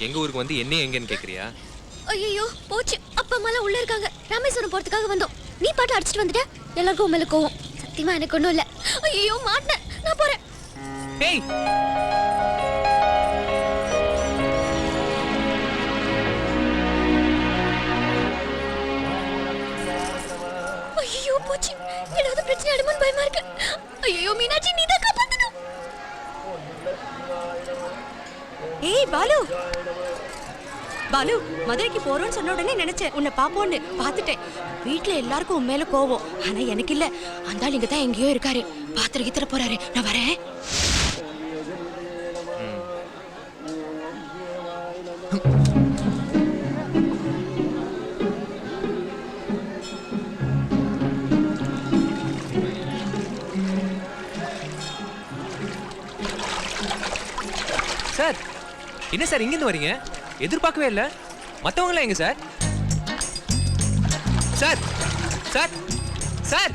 எங்க ஊருக்கு வந்து என்ன எங்கன்னு கேக்குறியா? ஐயோ போச்சு, அப்பா அம்மாலாம் உள்ள இருக்காங்க. ராமேஸ்வரம் போறதுக்காக வந்தோம். நீ பாட்டு அடிச்சிட்டு வந்துட்ட. எல்லாருக்கும் உன் மேல கோவம். சத்தியமா எனக்கு ஒண்ணும் இல்ல. ஐயோ மாட்டேன், நான் போறேன். ஏய் ஐயோ போச்சு, ஏதாவது பிரச்சனை ஆயிடுமோன்னு பயமா இருக்கு. ஐயோ மீனாட்சி, நீ தான் காப்பாத்தணும். ஏய் பாலு, பாலு மதுரைக்கு போறோம்னு சொன்ன உடனே நினைச்சேன் உன்னை பாப்போன்னு. பார்த்துட்டேன். வீட்டுல எல்லாருக்கும் உன் மேல கோவம். ஆனா எனக்கு இல்ல. அந்த ஆள் இங்க தான் எங்கேயோ இருக்காரு. பாத்திர கித்திர போறாரு. நான் வரேன். சார், என்ன சார் இங்கிருந்து வரீங்க? எதிர்பார்க்கவே இல்ல. மத்தவங்கள எங்க சார்? சார் சார் சார்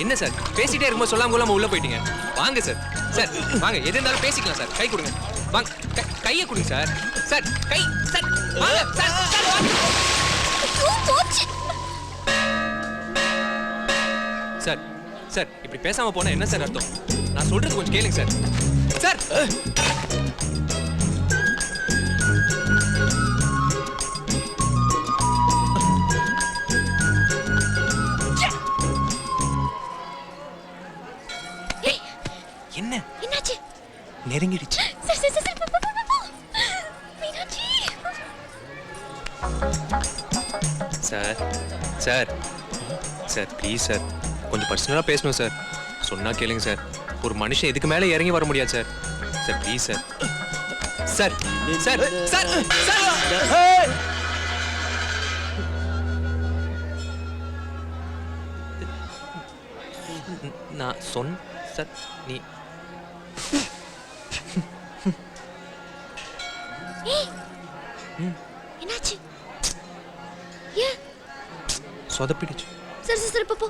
என்ன சார் பேசிட்டே இருக்கும்போது சொல்லாம கொள்ளாம உள்ள போயிட்டீங்க. வாங்க சார். சார் வாங்க, எது இருந்தாலும் பேசிக்கலாம் சார். கை கொடுங்க. வாங்க, கையை கொடுங்க சார். சார் கை சார் வாங்க சார். சார் வாங்க. போச்சு. சார் சார் இப்படி பேசாம போனா என்ன சார் அர்த்தம்? நான் சொல்றது கொஞ்சம் கேளுங்க சார். சார் என்ன என்னாச்சு? நெருங்கிடுச்சு. சார் சார் சார் போ. Meenakshi. Sir sir sir please sir, கொஞ்சம் பர்சனலா பேசணும் சார். சொன்னா கேளுங்க சார். ஒரு மனுஷன் இதுக்கு மேல இறங்கி வர முடியாது sir. Sir please sir. Sir sir sir sir நான் சொன்ன சார் நீ என்னாச்சு? ஏன் சொதப்பிடுச்சு. சார் சார் சார் போ.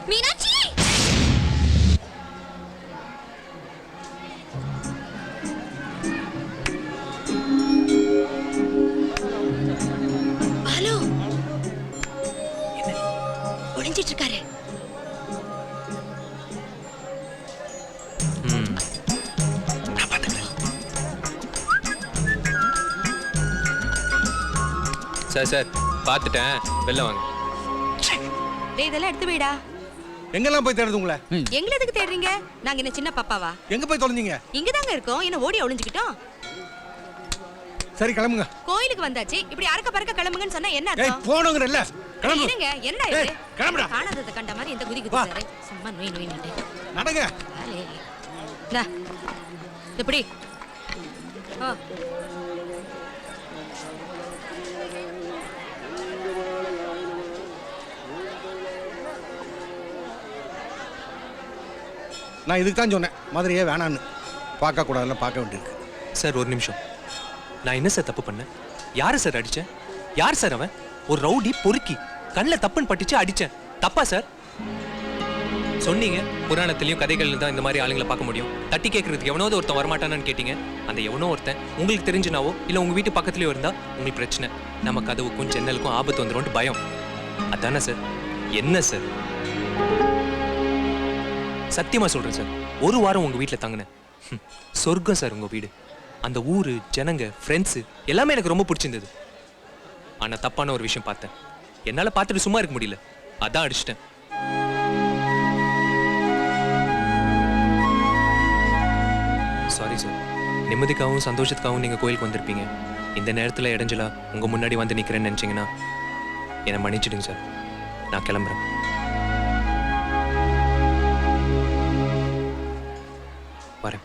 மீனாட்சி. பாலு ஒளிஞ்சிட்டு இருக்காரு. சார் சார் பார்த்துட்டேன், வெளில வாங்க. டேய் இதெல்லாம் எடுத்து வைடா. எங்கெல்லாம் போய் தேடுது உங்களை? எங்களை எதுக்கு தேடுறீங்க? நாங்க என்ன சின்ன பாப்பாவா? எங்க போய் தொலைஞ்சீங்க? இங்க தாங்க இருக்கோம். என்ன ஓடி ஒளிஞ்சுக்கிட்டோம்? சரி கிளம்புங்க. கோயிலுக்கு வந்தாச்சு. இப்படி அறக்க பறக்க கிளம்புங்கன்னு சொன்னா என்ன ஏய் அர்த்தம்? போணுங்கற இல்ல. கிளம்பு. இருங்க, என்னடா இது? ஏய் கிளம்புடா. காணாதத கண்ட மாதிரி இந்த குதி குதிச்சாரு. சும்மா நோய் நோய் நிட்டு. நடங்க. டா. இப்படி. ஆ. நான் இதுக்கு தான் சொன்னேன் மதுரையே வேணான்னு. பார்க்க கூடாதுல பார்க்க வேண்டியிருக்கு. சார் ஒரு நிமிஷம். நான் என்ன சார் தப்பு பண்ணேன்? யாரை சார் அடிச்சேன்? யார் சார் அவன்? ஒரு ரவுடி பொறுக்கி கண்ணில் தப்புன்னு பட்டுச்சு, அடிச்சேன். தப்பா சார்? சொன்னீங்க புராணத்திலையும் கதைகள்ல தான் இந்த மாதிரி ஆளுங்களை பார்க்க முடியும். தட்டி கேட்கறதுக்கு எவனோது ஒருத்தன் வரமாட்டானான்னு கேட்டீங்க. அந்த எவனோ ஒருத்தன் உங்களுக்கு தெரிஞ்சுனாவோ இல்லை உங்க வீட்டு பக்கத்துலயோ இருந்தா உங்களுக்கு பிரச்சனை. நம்ம கதவுக்கும் ஜன்னலுக்கும் ஆபத்து வந்துடும் பயம். அதானே சார்? என்ன சார்? சத்தியமா சொல்றேன் சார், ஒரு வாரம் உங்க வீட்டுல தங்கினேன். சொர்க்கம் சார் உங்க வீடு. அந்த ஊரு, ஜனங்க, ஃப்ரெண்ட்ஸு எல்லாமே எனக்கு ரொம்ப பிடிச்சிருந்தது. ஆனா தப்பான ஒரு விஷயம் பார்த்தேன். என்னால பார்த்துட்டு சும்மா இருக்க முடியல. அதான் அடிச்சிட்டேன். Sorry sir. நிம்மதிக்காகவும் சந்தோஷத்துக்காகவும் நீங்க கோயிலுக்கு வந்திருப்பீங்க. இந்த நேரத்துல இடைஞ்சலா உங்க முன்னாடி வந்து நிக்கிறேன்னு நினைச்சீங்கன்னா என்னை மன்னிச்சிடுங்க சார். நான் கிளம்புறேன். வரேன்.